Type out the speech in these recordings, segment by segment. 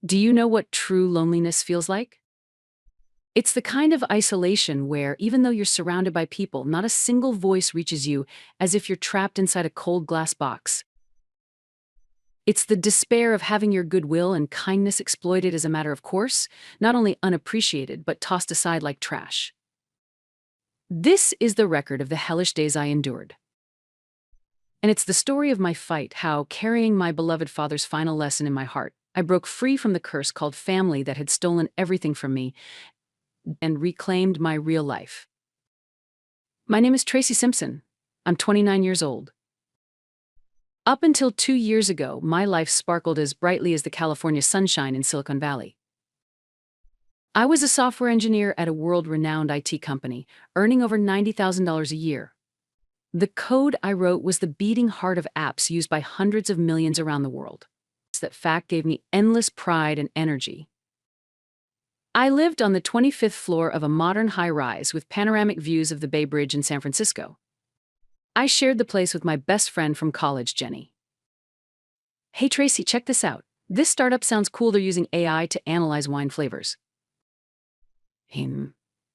Do you know what true loneliness feels like? It's the kind of isolation where, even though you're surrounded by people, not a single voice reaches you, as if you're trapped inside a cold glass box. It's the despair of having your goodwill and kindness exploited as a matter of course, not only unappreciated, but tossed aside like trash. This is the record of the hellish days I endured. And it's the story of my fight, how, carrying my beloved father's final lesson in my heart, I broke free from the curse called family that had stolen everything from me and reclaimed my real life. My name is Tracy Simpson. I'm 29 years old. Up until 2 years ago, my life sparkled as brightly as the California sunshine in Silicon Valley. I was a software engineer at a world-renowned IT company, earning over $90,000 a year. The code I wrote was the beating heart of apps used by hundreds of millions around the world. That fact gave me endless pride and energy. I lived on the 25th floor of a modern high-rise with panoramic views of the Bay Bridge in San Francisco. I shared the place with my best friend from college, Jenny. Hey Tracy, check this out. This startup sounds cool. They're using AI to analyze wine flavors.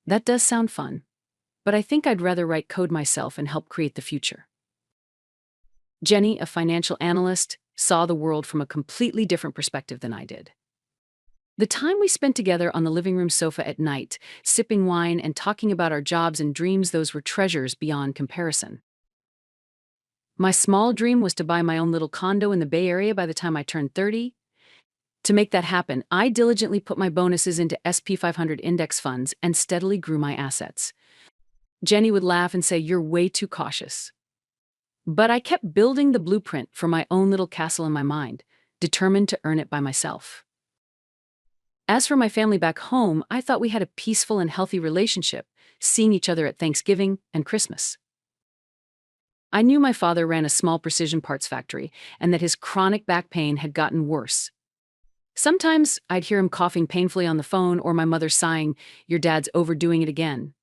That does sound fun, but I think I'd rather write code myself and help create the future. Jenny, a financial analyst, saw the world from a completely different perspective than I did. The time we spent together on the living room sofa at night, sipping wine and talking about our jobs and dreams, those were treasures beyond comparison. My small dream was to buy my own little condo in the Bay Area by the time I turned 30. To make that happen, I diligently put my bonuses into SP 500 index funds and steadily grew my assets. Jenny would laugh and say, "You're way too cautious." But I kept building the blueprint for my own little castle in my mind, determined to earn it by myself. As for my family back home, I thought we had a peaceful and healthy relationship, seeing each other at Thanksgiving and Christmas. I knew my father ran a small precision parts factory and that his chronic back pain had gotten worse. Sometimes I'd hear him coughing painfully on the phone or my mother sighing, "Your dad's overdoing it again."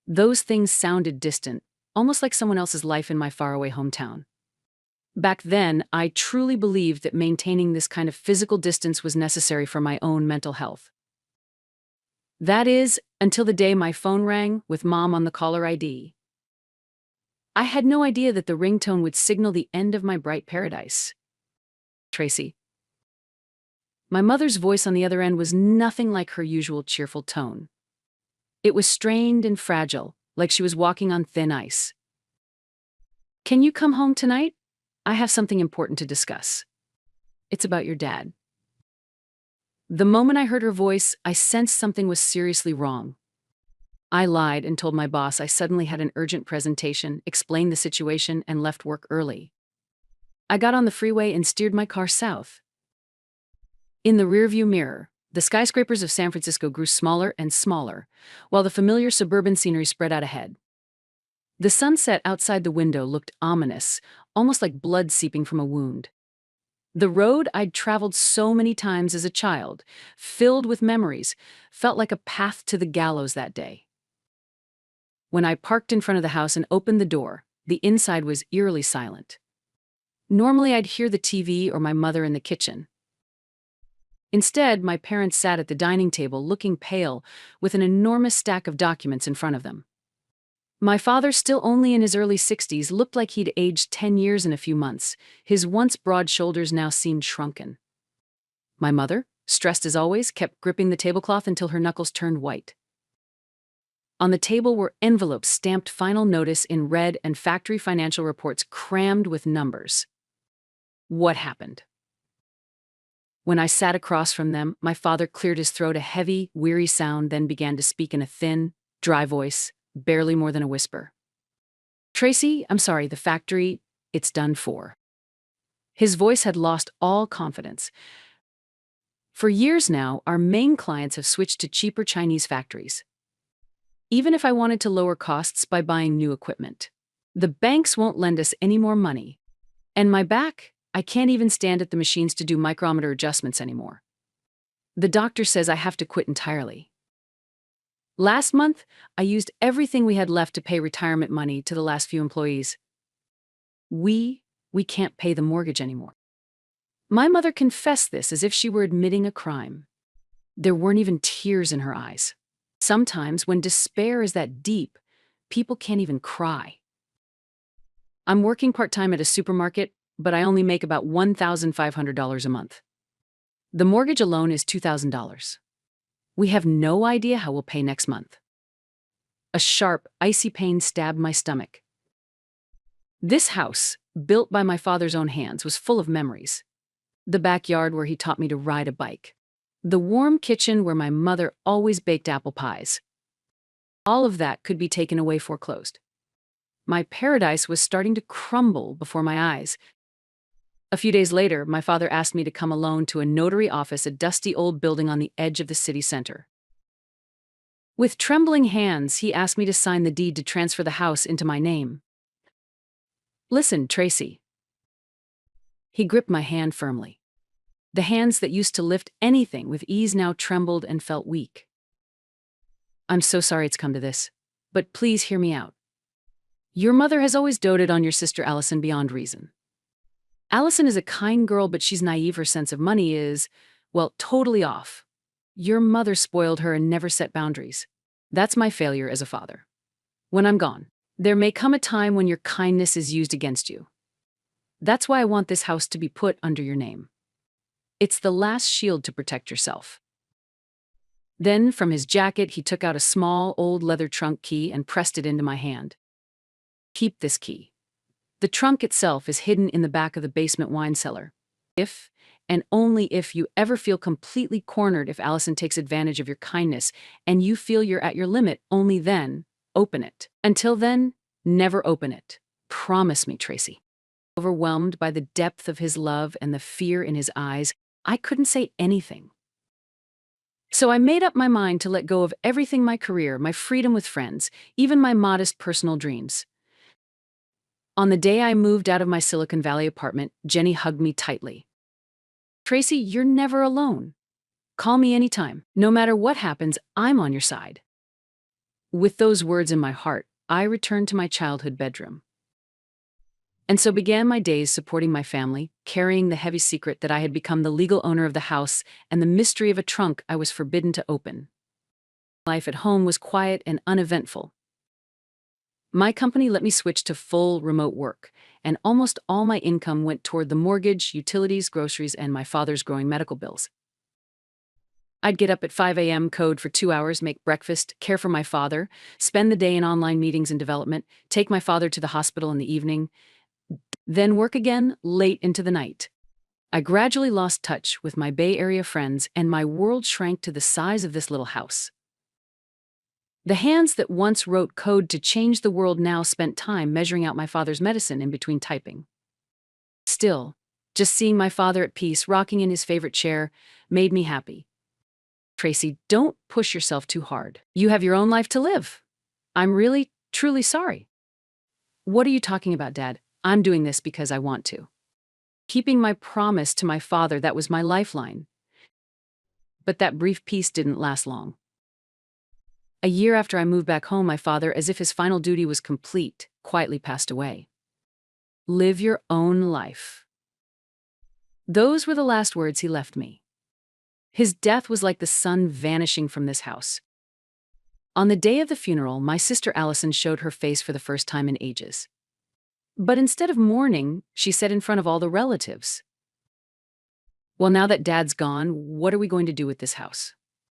Those things sounded distant, almost like someone else's life in my faraway hometown. Back then, I truly believed that maintaining this kind of physical distance was necessary for my own mental health. That is, until the day my phone rang with Mom on the caller ID. I had no idea that the ringtone would signal the end of my bright paradise. Tracy. My mother's voice on the other end was nothing like her usual cheerful tone. It was strained and fragile, like she was walking on thin ice. "Can you come home tonight? I have something important to discuss. It's about your dad." The moment I heard her voice, I sensed something was seriously wrong. I lied and told my boss I suddenly had an urgent presentation, explained the situation, and left work early. I got on the freeway and steered my car south. In the rearview mirror, the skyscrapers of San Francisco grew smaller and smaller, while the familiar suburban scenery spread out ahead. The sunset outside the window looked ominous, almost like blood seeping from a wound. The road I'd traveled so many times as a child, filled with memories, felt like a path to the gallows that day. When I parked in front of the house and opened the door, the inside was eerily silent. Normally I'd hear the TV or my mother in the kitchen. Instead, my parents sat at the dining table looking pale, with an enormous stack of documents in front of them. My father, still only in his early 60s, looked like he'd aged 10 years in a few months. His once broad shoulders now seemed shrunken. My mother, stressed as always, kept gripping the tablecloth until her knuckles turned white. On the table were envelopes stamped final notice in red and factory financial reports crammed with numbers. What happened? When I sat across from them, my father cleared his throat, a heavy, weary sound, then began to speak in a thin, dry voice, barely more than a whisper. "Tracy, I'm sorry, the factory, it's done for." His voice had lost all confidence. "For years now, our main clients have switched to cheaper Chinese factories. Even if I wanted to lower costs by buying new equipment, the banks won't lend us any more money. And my back, I can't even stand at the machines to do micrometer adjustments anymore. The doctor says I have to quit entirely. Last month, I used everything we had left to pay retirement money to the last few employees. We can't pay the mortgage anymore." My mother confessed this as if she were admitting a crime. There weren't even tears in her eyes. Sometimes, when despair is that deep, people can't even cry. I'm working part-time at a supermarket, but I only make about $1,500 a month. The mortgage alone is $2,000. We have no idea how we'll pay next month. A sharp, icy pain stabbed my stomach. This house, built by my father's own hands, was full of memories. The backyard where he taught me to ride a bike. The warm kitchen where my mother always baked apple pies. All of that could be taken away foreclosed. My paradise was starting to crumble before my eyes. A few days later, my father asked me to come alone to a notary office, a dusty old building on the edge of the city center. With trembling hands, he asked me to sign the deed to transfer the house into my name. Listen, Tracy. He gripped my hand firmly. The hands that used to lift anything with ease now trembled and felt weak. I'm so sorry it's come to this, but please hear me out. Your mother has always doted on your sister Allison beyond reason. Allison is a kind girl, but she's naive. Her sense of money is, well, totally off. Your mother spoiled her and never set boundaries. That's my failure as a father. When I'm gone, there may come a time when your kindness is used against you. That's why I want this house to be put under your name. It's the last shield to protect yourself. Then, from his jacket, he took out a small, old leather trunk key and pressed it into my hand. Keep this key. The trunk itself is hidden in the back of the basement wine cellar. If, and only if, you ever feel completely cornered, if Allison takes advantage of your kindness and you feel you're at your limit, only then, open it. Until then, never open it. Promise me, Tracy. Overwhelmed by the depth of his love and the fear in his eyes, I couldn't say anything. So I made up my mind to let go of everything: my career, my freedom with friends, even my modest personal dreams. On the day I moved out of my Silicon Valley apartment, Jenny hugged me tightly. Tracy, you're never alone. Call me anytime. No matter what happens, I'm on your side. With those words in my heart, I returned to my childhood bedroom. And so began my days supporting my family, carrying the heavy secret that I had become the legal owner of the house and the mystery of a trunk I was forbidden to open. Life at home was quiet and uneventful. My company let me switch to full remote work, and almost all my income went toward the mortgage, utilities, groceries, and my father's growing medical bills. I'd get up at 5 a.m., code for 2 hours, make breakfast, care for my father, spend the day in online meetings and development, take my father to the hospital in the evening, then work again late into the night. I gradually lost touch with my Bay Area friends, and my world shrank to the size of this little house. The hands that once wrote code to change the world now spent time measuring out my father's medicine in between typing. Still, just seeing my father at peace, rocking in his favorite chair, made me happy. Tracy, don't push yourself too hard. You have your own life to live. I'm really, truly sorry. What are you talking about, Dad? I'm doing this because I want to. Keeping my promise to my father, that was my lifeline. But that brief peace didn't last long. A year after I moved back home, my father, as if his final duty was complete, quietly passed away. Live your own life. Those were the last words he left me. His death was like the sun vanishing from this house. On the day of the funeral, my sister Allison showed her face for the first time in ages. But instead of mourning, she said in front of all the relatives, "Well, now that Dad's gone, what are we going to do with this house?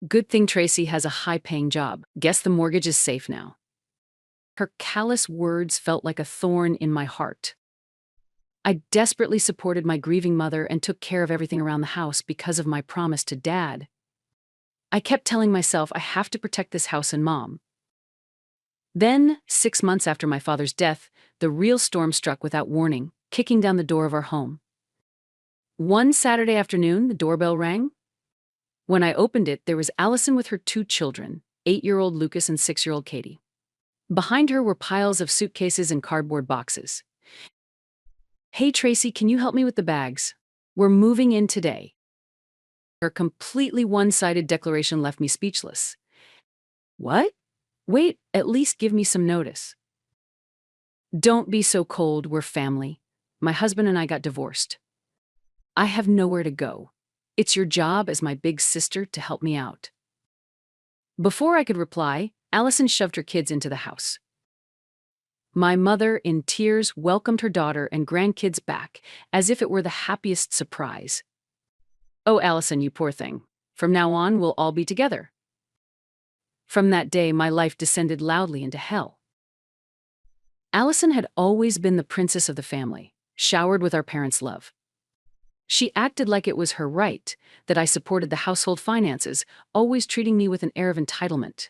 Good thing Tracy has a high-paying job. Guess the mortgage is safe now." Her callous words felt like a thorn in my heart. I desperately supported my grieving mother and took care of everything around the house because of my promise to Dad. I kept telling myself I have to protect this house and Mom. Then, 6 months after my father's death, the real storm struck without warning, kicking down the door of our home. One Saturday afternoon, the doorbell rang. When I opened it, there was Allison with her 2 children, 8-year-old Lucas and 6-year-old Katie. Behind her were piles of suitcases and cardboard boxes. "Hey, Tracy, can you help me with the bags? We're moving in today." Her completely one-sided declaration left me speechless. What? Wait, at least give me some notice. Don't be so cold, we're family. My husband and I got divorced. I have nowhere to go. It's your job as my big sister to help me out." Before I could reply, Allison shoved her kids into the house. My mother, in tears, welcomed her daughter and grandkids back as if it were the happiest surprise. "Oh, Allison, you poor thing. From now on, we'll all be together." From that day, my life descended loudly into hell. Allison had always been the princess of the family, showered with our parents' love. She acted like it was her right that I supported the household finances, always treating me with an air of entitlement.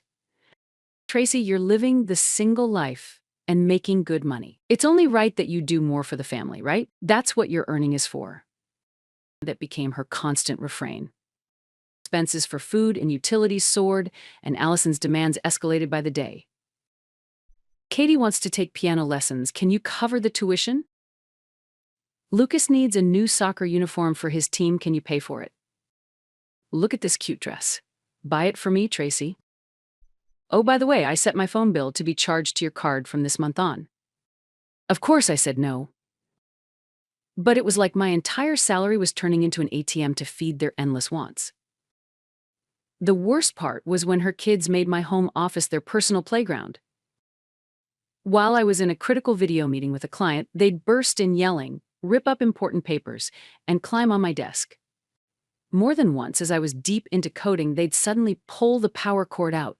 "Tracy, you're living the single life and making good money. It's only right that you do more for the family, right? That's what your earning is for." That became her constant refrain. Expenses for food and utilities soared, and Allison's demands escalated by the day. "Katie wants to take piano lessons. Can you cover the tuition? Lucas needs a new soccer uniform for his team. Can you pay for it? Look at this cute dress. Buy it for me, Tracy. Oh, by the way, I set my phone bill to be charged to your card from this month on." Of course I said no. But it was like my entire salary was turning into an ATM to feed their endless wants. The worst part was when her kids made my home office their personal playground. While I was in a critical video meeting with a client, they'd burst in yelling, rip up important papers, and climb on my desk. More than once, as I was deep into coding, they'd suddenly pull the power cord out.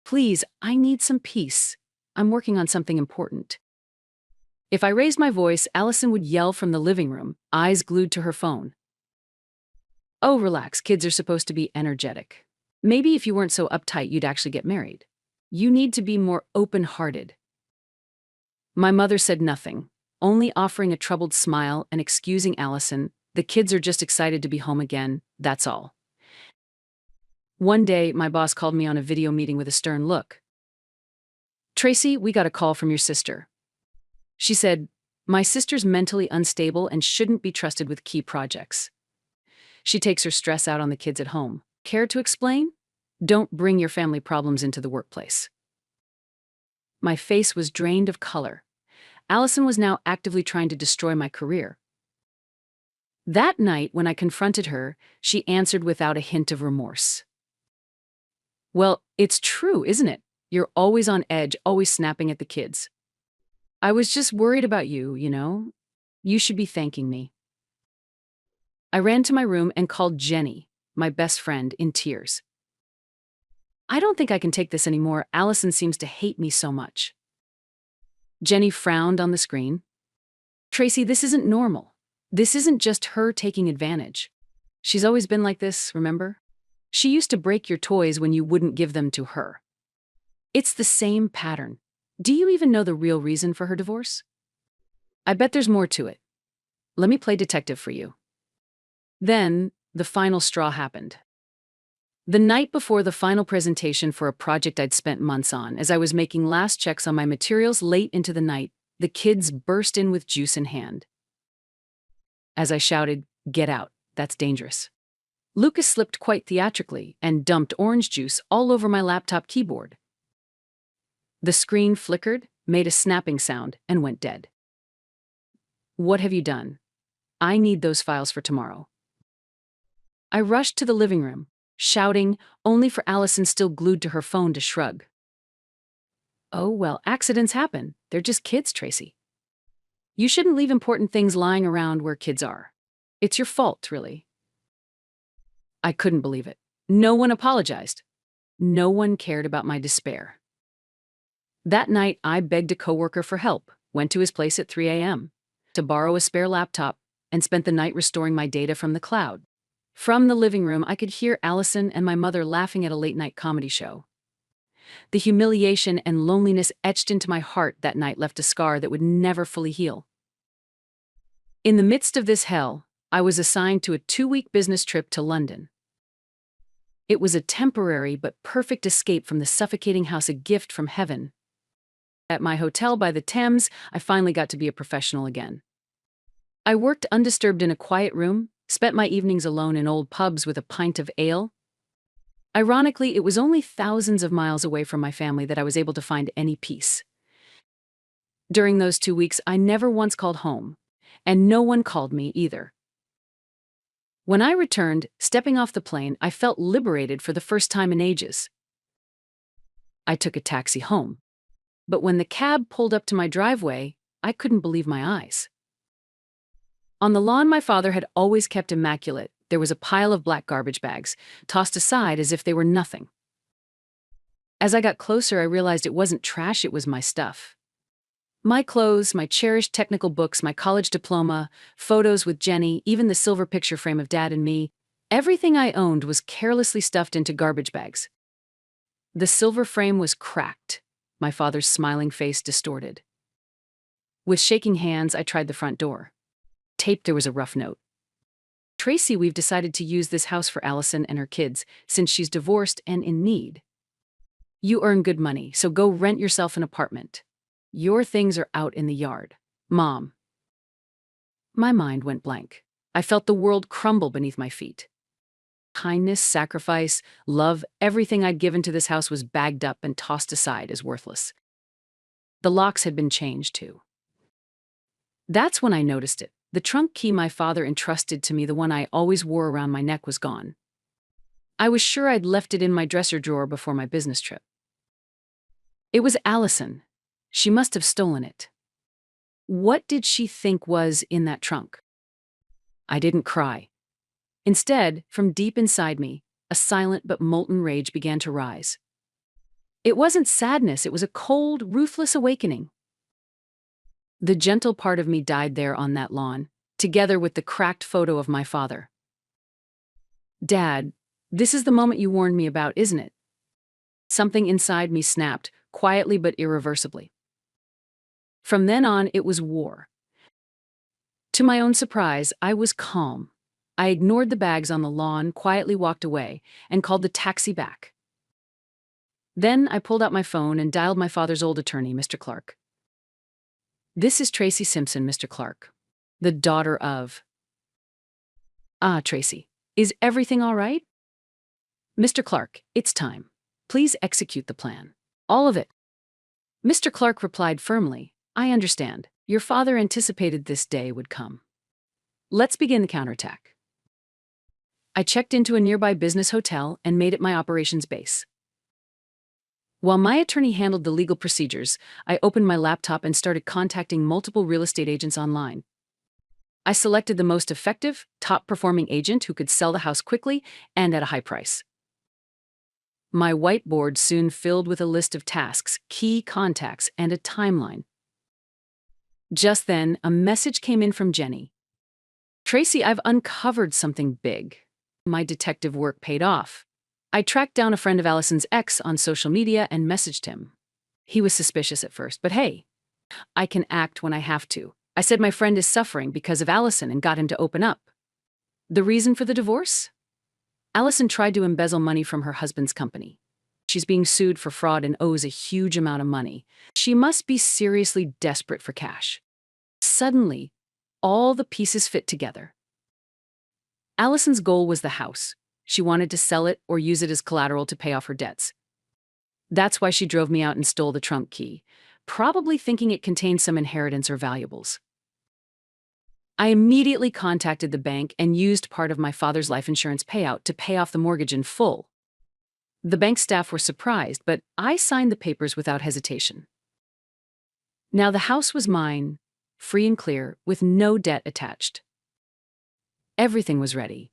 "Please, I need some peace. I'm working on something important." If I raised my voice, Allison would yell from the living room, eyes glued to her phone. "Oh, relax, kids are supposed to be energetic. Maybe if you weren't so uptight, you'd actually get married. You need to be more open-hearted." My mother said nothing, only offering a troubled smile and excusing Allison. "The kids are just excited to be home again, that's all." One day, my boss called me on a video meeting with a stern look. "Tracy, we got a call from your sister." She said, "My sister's mentally unstable and shouldn't be trusted with key projects. She takes her stress out on the kids at home. Care to explain? Don't bring your family problems into the workplace." My face was drained of color. Allison was now actively trying to destroy my career. That night, when I confronted her, she answered without a hint of remorse. "Well, it's true, isn't it? You're always on edge, always snapping at the kids. I was just worried about you, you know? You should be thanking me." I ran to my room and called Jenny, my best friend, in tears. "I don't think I can take this anymore. Allison seems to hate me so much." Jenny frowned on the screen. "Tracy, this isn't normal. This isn't just her taking advantage. She's always been like this, remember? She used to break your toys when you wouldn't give them to her. It's the same pattern. Do you even know the real reason for her divorce? I bet there's more to it. Let me play detective for you." Then, the final straw happened. The night before the final presentation for a project I'd spent months on, as I was making last checks on my materials late into the night, the kids burst in with juice in hand. As I shouted, "Get out, that's dangerous," Lucas slipped quite theatrically and dumped orange juice all over my laptop keyboard. The screen flickered, made a snapping sound, and went dead. "What have you done? I need those files for tomorrow." I rushed to the living room, shouting, only for Allison, still glued to her phone, to shrug. "Oh, well, accidents happen. They're just kids, Tracy. You shouldn't leave important things lying around where kids are. It's your fault, really." I couldn't believe it. No one apologized. No one cared about my despair. That night, I begged a coworker for help, went to his place at 3 a.m. to borrow a spare laptop, and spent the night restoring my data from the cloud. From the living room, I could hear Allison and my mother laughing at a late-night comedy show. The humiliation and loneliness etched into my heart that night left a scar that would never fully heal. In the midst of this hell, I was assigned to a 2-week business trip to London. It was a temporary but perfect escape from the suffocating house, a gift from heaven. At my hotel by the Thames, I finally got to be a professional again. I worked undisturbed in a quiet room, spent my evenings alone in old pubs with a pint of ale. Ironically, it was only thousands of miles away from my family that I was able to find any peace. During those 2 weeks, I never once called home, and no one called me either. When I returned, stepping off the plane, I felt liberated for the first time in ages. I took a taxi home. But when the cab pulled up to my driveway, I couldn't believe my eyes. On the lawn my father had always kept immaculate, there was a pile of black garbage bags, tossed aside as if they were nothing. As I got closer, I realized it wasn't trash, it was my stuff. My clothes, my cherished technical books, my college diploma, photos with Jenny, even the silver picture frame of Dad and me, everything I owned was carelessly stuffed into garbage bags. The silver frame was cracked, my father's smiling face distorted. With shaking hands, I tried the front door. Taped, there was a rough note. Tracy, we've decided to use this house for Allison and her kids, since she's divorced and in need. You earn good money, so go rent yourself an apartment. Your things are out in the yard. Mom. My mind went blank. I felt the world crumble beneath my feet. Kindness, sacrifice, love, everything I'd given to this house was bagged up and tossed aside as worthless. The locks had been changed, too. That's when I noticed it. The trunk key my father entrusted to me, the one I always wore around my neck, was gone. I was sure I'd left it in my dresser drawer before my business trip. It was Allison. She must have stolen it. What did she think was in that trunk? I didn't cry. Instead, from deep inside me, a silent but molten rage began to rise. It wasn't sadness, it was a cold, ruthless awakening. The gentle part of me died there on that lawn, together with the cracked photo of my father. Dad, this is the moment you warned me about, isn't it? Something inside me snapped, quietly but irreversibly. From then on, it was war. To my own surprise, I was calm. I ignored the bags on the lawn, quietly walked away, and called the taxi back. Then I pulled out my phone and dialed my father's old attorney, Mr. Clark. This is Tracy Simpson, Mr. Clark. The daughter of... Ah, Tracy, is everything all right? Mr. Clark, it's time. Please execute the plan. All of it. Mr. Clark replied firmly, I understand. Your father anticipated this day would come. Let's begin the counterattack. I checked into a nearby business hotel and made it my operations base. While my attorney handled the legal procedures, I opened my laptop and started contacting multiple real estate agents online. I selected the most effective, top-performing agent who could sell the house quickly and at a high price. My whiteboard soon filled with a list of tasks, key contacts, and a timeline. Just then, a message came in from Jenny. Tracy, I've uncovered something big. My detective work paid off. I tracked down a friend of Allison's ex on social media and messaged him. He was suspicious at first, but hey, I can act when I have to. I said my friend is suffering because of Allison and got him to open up. The reason for the divorce? Allison tried to embezzle money from her husband's company. She's being sued for fraud and owes a huge amount of money. She must be seriously desperate for cash. Suddenly, all the pieces fit together. Allison's goal was the house. She wanted to sell it or use it as collateral to pay off her debts. That's why she drove me out and stole the trunk key, probably thinking it contained some inheritance or valuables. I immediately contacted the bank and used part of my father's life insurance payout to pay off the mortgage in full. The bank staff were surprised, but I signed the papers without hesitation. Now the house was mine, free and clear, with no debt attached. Everything was ready.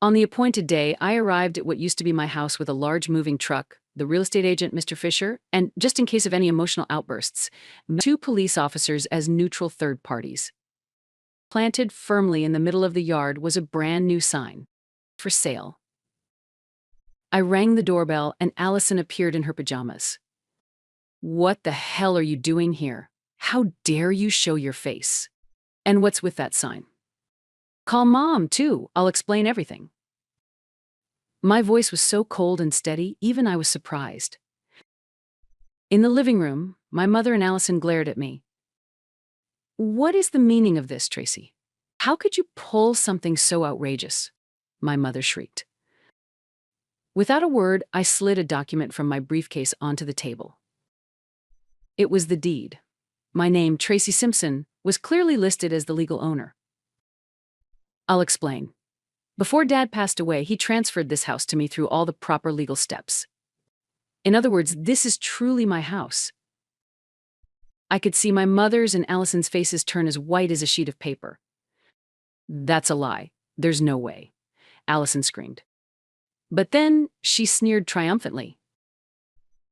On the appointed day, I arrived at what used to be my house with a large moving truck, the real estate agent, Mr. Fisher, and, just in case of any emotional outbursts, 2 police officers as neutral third parties. Planted firmly in the middle of the yard was a brand new sign. For sale. I rang the doorbell and Allison appeared in her pajamas. What the hell are you doing here? How dare you show your face? And what's with that sign? Call Mom, too. I'll explain everything. My voice was so cold and steady, even I was surprised. In the living room, my mother and Allison glared at me. What is the meaning of this, Tracy? How could you pull something so outrageous? My mother shrieked. Without a word, I slid a document from my briefcase onto the table. It was the deed. My name, Tracy Simpson, was clearly listed as the legal owner. I'll explain. Before Dad passed away, he transferred this house to me through all the proper legal steps. In other words, this is truly my house. I could see my mother's and Allison's faces turn as white as a sheet of paper. That's a lie. There's no way, Allison screamed. But then she sneered triumphantly.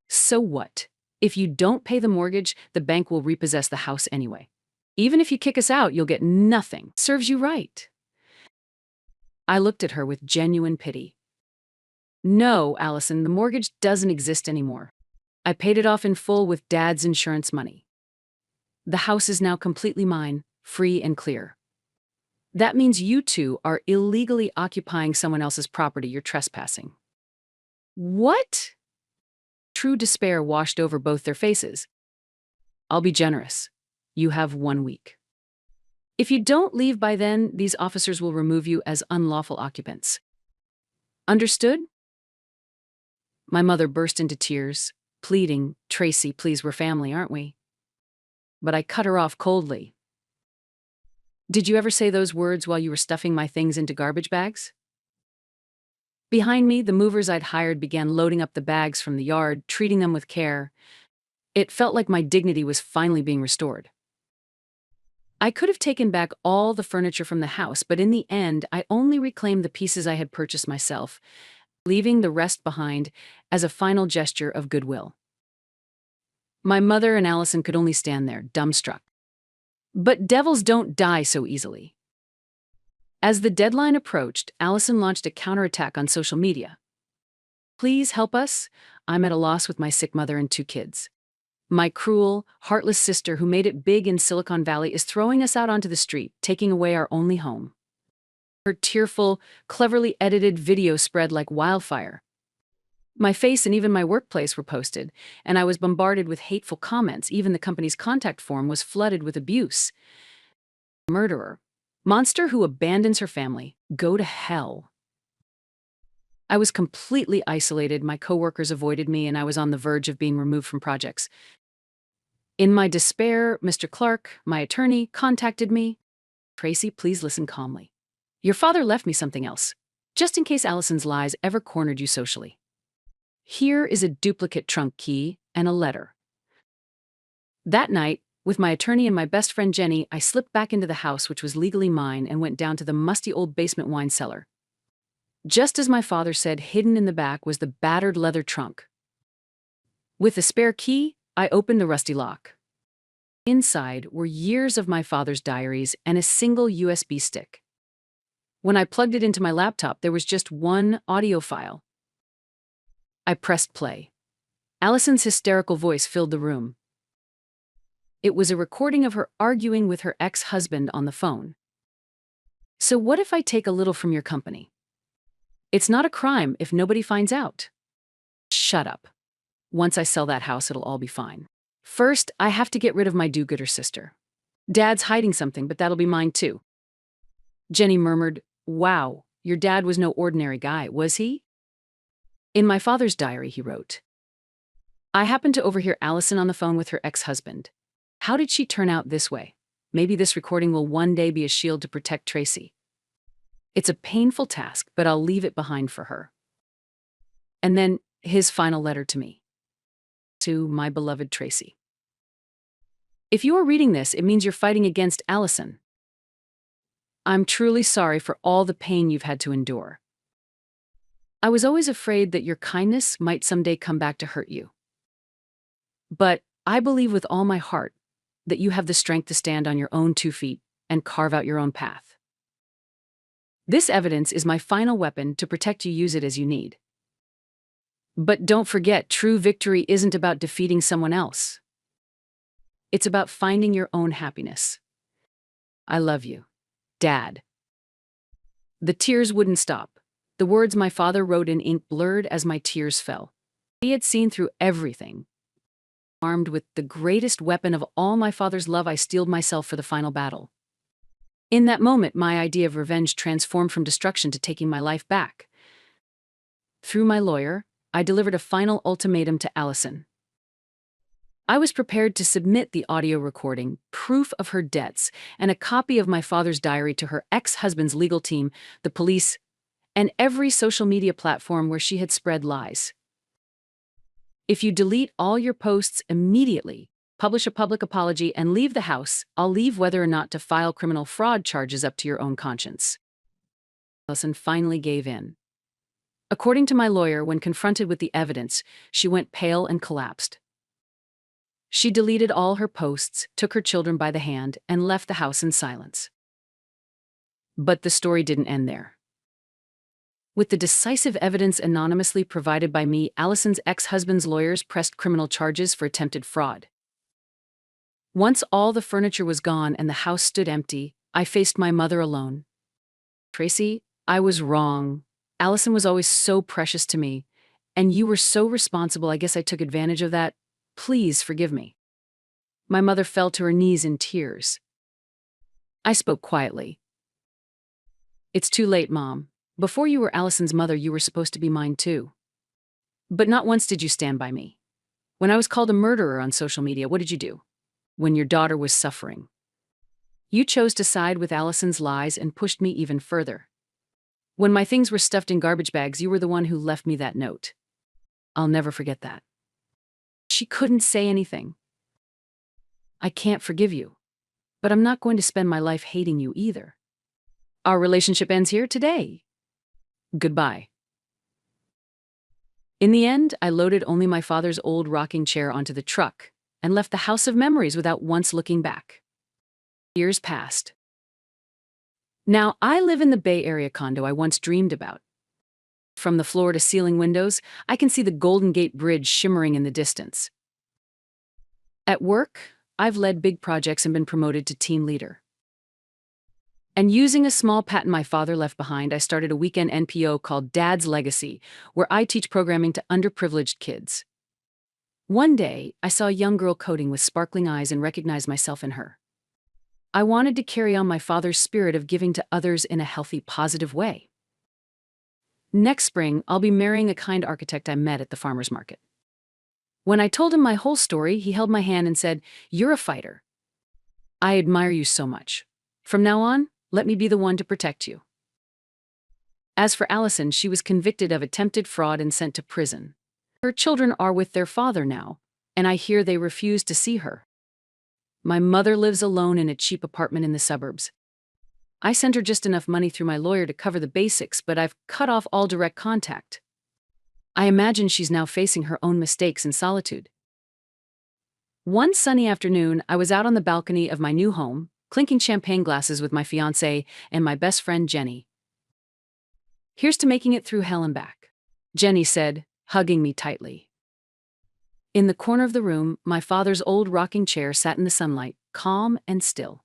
So what? If you don't pay the mortgage, the bank will repossess the house anyway. Even if you kick us out, you'll get nothing. Serves you right. I looked at her with genuine pity. No, Allison, the mortgage doesn't exist anymore. I paid it off in full with Dad's insurance money. The house is now completely mine, free and clear. That means you two are illegally occupying someone else's property. You're trespassing. What? True despair washed over both their faces. I'll be generous. You have 1 week. If you don't leave by then, these officers will remove you as unlawful occupants. Understood? My mother burst into tears, pleading, Tracy, please, we're family, aren't we? But I cut her off coldly. Did you ever say those words while you were stuffing my things into garbage bags? Behind me, the movers I'd hired began loading up the bags from the yard, treating them with care. It felt like my dignity was finally being restored. I could have taken back all the furniture from the house, but in the end, I only reclaimed the pieces I had purchased myself, leaving the rest behind as a final gesture of goodwill. My mother and Allison could only stand there, dumbstruck. But devils don't die so easily. As the deadline approached, Allison launched a counterattack on social media. Please help us. I'm at a loss with my sick mother and 2 kids. My cruel, heartless sister who made it big in Silicon Valley is throwing us out onto the street, taking away our only home. Her tearful, cleverly edited video spread like wildfire. My face and even my workplace were posted, and I was bombarded with hateful comments. Even the company's contact form was flooded with abuse. Murderer. Monster who abandons her family. Go to hell. I was completely isolated. My coworkers avoided me, and I was on the verge of being removed from projects. In my despair, Mr. Clark, my attorney, contacted me. Tracy, please listen calmly. Your father left me something else, just in case Allison's lies ever cornered you socially. Here is a duplicate trunk key and a letter. That night, with my attorney and my best friend Jenny, I slipped back into the house, which was legally mine, and went down to the musty old basement wine cellar. Just as my father said, hidden in the back was the battered leather trunk. With a spare key, I opened the rusty lock. Inside were years of my father's diaries and a single USB stick. When I plugged it into my laptop, there was just one audio file. I pressed play. Allison's hysterical voice filled the room. It was a recording of her arguing with her ex-husband on the phone. So what if I take a little from your company? It's not a crime if nobody finds out. Shut up. Once I sell that house, it'll all be fine. First, I have to get rid of my do-gooder sister. Dad's hiding something, but that'll be mine too. Jenny murmured, Wow, your dad was no ordinary guy, was he? In my father's diary, he wrote, I happened to overhear Allison on the phone with her ex-husband. How did she turn out this way? Maybe this recording will one day be a shield to protect Tracy. It's a painful task, but I'll leave it behind for her. And then his final letter to me. To my beloved Tracy. If you are reading this, it means you're fighting against Allison. I'm truly sorry for all the pain you've had to endure. I was always afraid that your kindness might someday come back to hurt you. But I believe with all my heart that you have the strength to stand on your own 2 feet and carve out your own path. This evidence is my final weapon to protect you. Use it as you need. But don't forget, true victory isn't about defeating someone else. It's about finding your own happiness. I love you, Dad. The tears wouldn't stop. The words my father wrote in ink blurred as my tears fell. He had seen through everything. Armed with the greatest weapon of all, my father's love, I steeled myself for the final battle. In that moment, my idea of revenge transformed from destruction to taking my life back. Through my lawyer, I delivered a final ultimatum to Allison. I was prepared to submit the audio recording, proof of her debts, and a copy of my father's diary to her ex-husband's legal team, the police, and every social media platform where she had spread lies. If you delete all your posts immediately, publish a public apology, and leave the house, I'll leave whether or not to file criminal fraud charges up to your own conscience. Allison finally gave in. According to my lawyer, when confronted with the evidence, she went pale and collapsed. She deleted all her posts, took her children by the hand, and left the house in silence. But the story didn't end there. With the decisive evidence anonymously provided by me, Allison's ex-husband's lawyers pressed criminal charges for attempted fraud. Once all the furniture was gone and the house stood empty, I faced my mother alone. Tracy, I was wrong. Allison was always so precious to me, and you were so responsible. I guess I took advantage of that. Please forgive me. My mother fell to her knees in tears. I spoke quietly. It's too late, Mom. Before you were Allison's mother, you were supposed to be mine too. But not once did you stand by me. When I was called a murderer on social media, what did you do? When your daughter was suffering, you chose to side with Allison's lies and pushed me even further. When my things were stuffed in garbage bags, you were the one who left me that note. I'll never forget that. She couldn't say anything. I can't forgive you, but I'm not going to spend my life hating you either. Our relationship ends here today. Goodbye. In the end, I loaded only my father's old rocking chair onto the truck and left the house of memories without once looking back. Years passed. Now, I live in the Bay Area condo I once dreamed about. From the floor-to-ceiling windows, I can see the Golden Gate Bridge shimmering in the distance. At work, I've led big projects and been promoted to team leader. And using a small patent my father left behind, I started a weekend NPO called Dad's Legacy, where I teach programming to underprivileged kids. One day, I saw a young girl coding with sparkling eyes and recognized myself in her. I wanted to carry on my father's spirit of giving to others in a healthy, positive way. Next spring, I'll be marrying a kind architect I met at the farmer's market. When I told him my whole story, he held my hand and said, "You're a fighter. I admire you so much. From now on, let me be the one to protect you." As for Allison, she was convicted of attempted fraud and sent to prison. Her children are with their father now, and I hear they refuse to see her. My mother lives alone in a cheap apartment in the suburbs. I sent her just enough money through my lawyer to cover the basics, but I've cut off all direct contact. I imagine she's now facing her own mistakes in solitude. One sunny afternoon, I was out on the balcony of my new home, clinking champagne glasses with my fiancé and my best friend Jenny. "Here's to making it through hell and back," Jenny said, hugging me tightly. In the corner of the room, my father's old rocking chair sat in the sunlight, calm and still.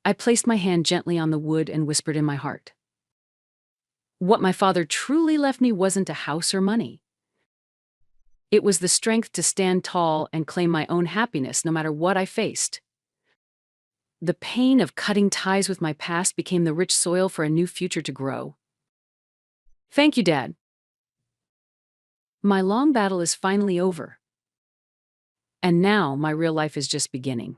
I placed my hand gently on the wood and whispered in my heart. What my father truly left me wasn't a house or money. It was the strength to stand tall and claim my own happiness no matter what I faced. The pain of cutting ties with my past became the rich soil for a new future to grow. Thank you, Dad. My long battle is finally over. And now my real life is just beginning.